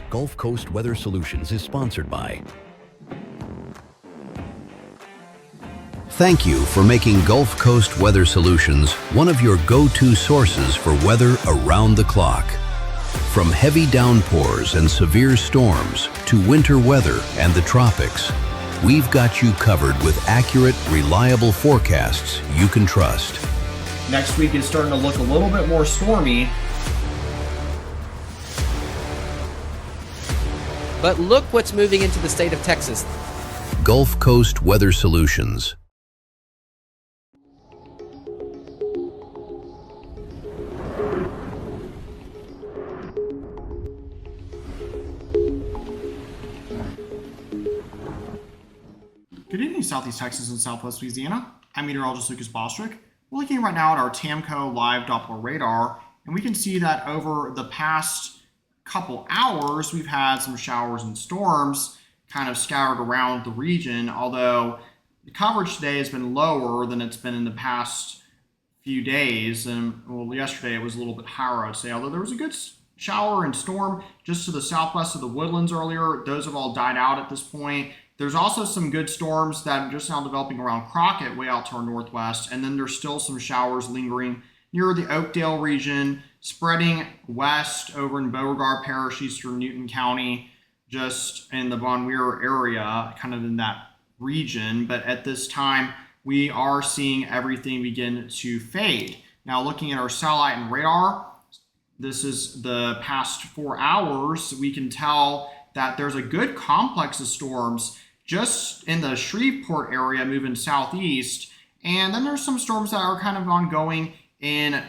Gulf Coast Weather Solutions is sponsored by. Thank you for making Gulf Coast Weather Solutions one of your go-to sources for weather around the clock. From heavy downpours and severe storms to winter weather and the tropics, we've got you covered with accurate, reliable forecasts you can trust. Next week is starting to look a little bit more stormy. But look what's moving into the state of Texas. Gulf Coast Weather Solutions. Good evening, Southeast Texas and Southwest Louisiana. I'm meteorologist Lucas Bostrick. We're looking right now at our TAMCO live Doppler radar, and we can see that over the past couple hours, we've had some showers and storms kind of scattered around the region, although the coverage today has been lower than it's been in the past few days. And well, yesterday it was a little bit higher, I'd say, although there was a good shower and storm just to the southwest of the Woodlands earlier. Those have all died out at this point. There's also some good storms that are just now developing around Crockett, way out to our northwest, and then there's still some showers lingering near the Oakdale region, spreading west over in Beauregard Parish, eastern Newton County, just in the Von Weir area, kind of in that region. But at this time, we are seeing everything begin to fade. Now, looking at our satellite and radar, this is the past 4 hours. We can tell that there's a good complex of storms just in the Shreveport area moving southeast. And then there's some storms that are kind of ongoing in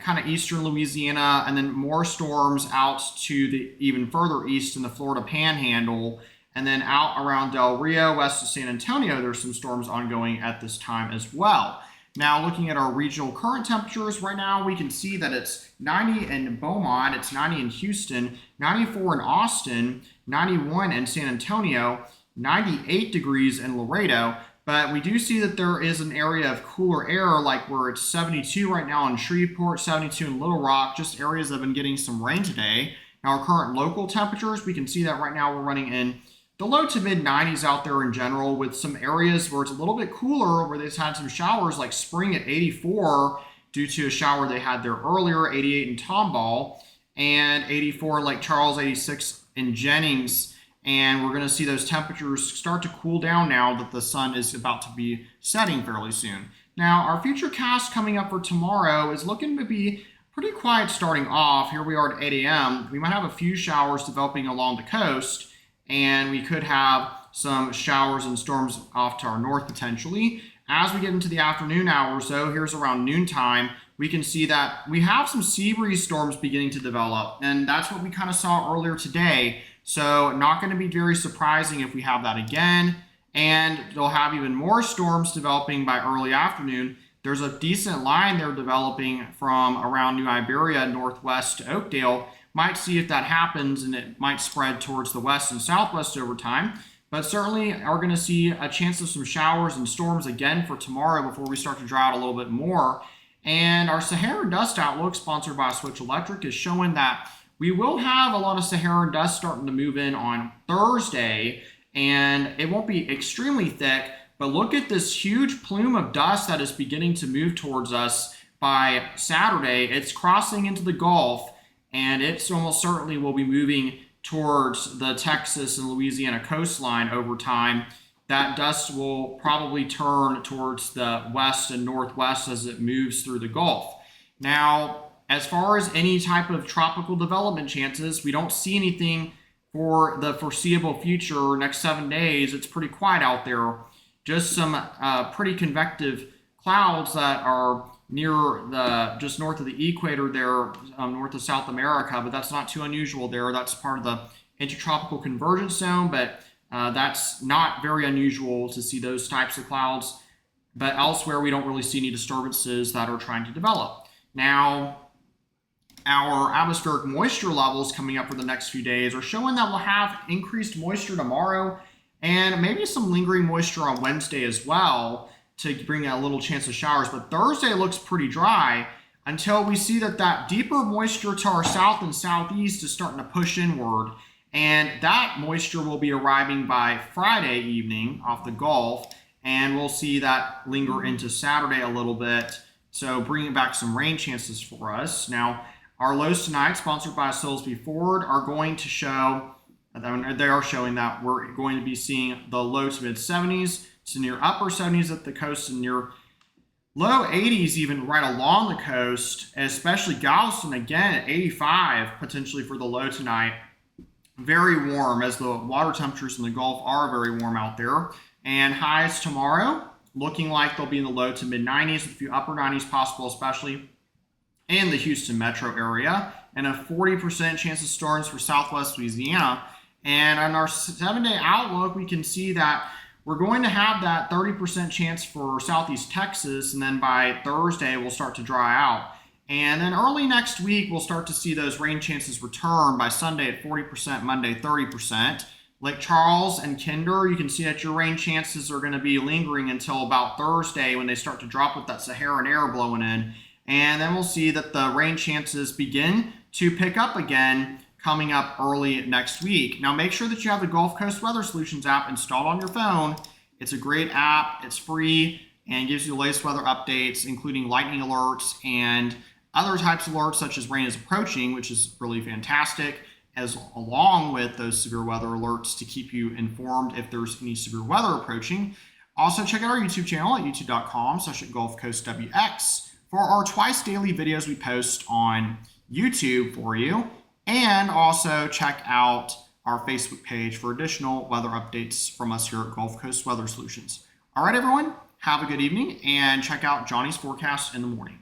kind of eastern Louisiana, and then more storms out to the even further east in the Florida Panhandle, and then out around Del Rio, west of San Antonio, there's some storms ongoing at this time as well. Now, looking at our regional current temperatures right now, we can see that it's 90 in Beaumont, it's 90 in Houston, 94 in Austin, 91 in San Antonio, 98 degrees in Laredo. But we do see that there is an area of cooler air, like where it's 72 right now in Shreveport, 72 in Little Rock, just areas that have been getting some rain today. Now, our current local temperatures, we can see that right now we're running in the low to mid 90s out there in general, with some areas where it's a little bit cooler, where they've had some showers like Spring at 84 due to a shower they had there earlier, 88 in Tomball, and 84 in Lake Charles, 86 in Jennings. And we're going to see those temperatures start to cool down now that the sun is about to be setting fairly soon. Now, our future cast coming up for tomorrow is looking to be pretty quiet starting off. Here we are at 8 a.m. We might have a few showers developing along the coast, and we could have some showers and storms off to our north potentially. As we get into the afternoon hours, though, here's around noontime, we can see that we have some sea breeze storms beginning to develop, and that's what we kind of saw earlier today. So not going to be very surprising if we have that again, and they'll have even more storms developing by early afternoon. There's a decent line they're developing from around New Iberia northwest to Oakdale. Might see if that happens, and it might spread towards the west and southwest over time. But certainly are going to see a chance of some showers and storms again for tomorrow before we start to dry out a little bit more. And our Saharan dust outlook, sponsored by Switch Electric, is showing that we will have a lot of Saharan dust starting to move in on Thursday, and it won't be extremely thick, but look at this huge plume of dust that is beginning to move towards us by Saturday. It's crossing into the Gulf, and it's almost certainly will be moving towards the Texas and Louisiana coastline over time. That dust will probably turn towards the west and northwest as it moves through the Gulf. Now, as far as any type of tropical development chances, we don't see anything for the foreseeable future. Next 7 days, it's pretty quiet out there. Just some pretty convective clouds that are near just north of the equator there, north of South America, but that's not too unusual there. That's part of the intertropical convergence zone, but that's not very unusual to see those types of clouds. But elsewhere, we don't really see any disturbances that are trying to develop. Now, our atmospheric moisture levels coming up for the next few days are showing that we'll have increased moisture tomorrow and maybe some lingering moisture on Wednesday as well to bring a little chance of showers. But Thursday looks pretty dry until we see that deeper moisture to our south and southeast is starting to push inward. And that moisture will be arriving by Friday evening off the Gulf, and we'll see that linger into Saturday a little bit. So bringing back some rain chances for us. Now, our lows tonight, sponsored by Silsby Ford, are going to show, they are showing that we're going to be seeing the low to mid 70s to near upper 70s at the coast and near low 80s even right along the coast, especially Galveston again at 85 potentially for the low tonight. Very warm, as the water temperatures in the Gulf are very warm out there. And highs tomorrow looking like they'll be in the low to mid 90s with a few upper 90s possible, especially in the Houston metro area, and a 40% chance of storms for southwest Louisiana. And on our 7-day outlook, we can see that we're going to have that 30% chance for southeast Texas, and then by Thursday, we'll start to dry out. And then early next week, we'll start to see those rain chances return by Sunday at 40%, Monday 30%. Lake Charles and Kinder, you can see that your rain chances are going to be lingering until about Thursday when they start to drop with that Saharan air blowing in. And then we'll see that the rain chances begin to pick up again coming up early next week. Now make sure that you have the Gulf Coast Weather Solutions app installed on your phone. It's a great app, it's free, and gives you the latest weather updates, including lightning alerts and other types of alerts such as rain is approaching, which is really fantastic, as along with those severe weather alerts to keep you informed if there's any severe weather approaching. Also check out our YouTube channel at youtube.com/GulfCoastWX for our twice daily videos we post on YouTube for you. And also check out our Facebook page for additional weather updates from us here at Gulf Coast Weather Solutions. All right, everyone, have a good evening and check out Johnny's forecast in the morning.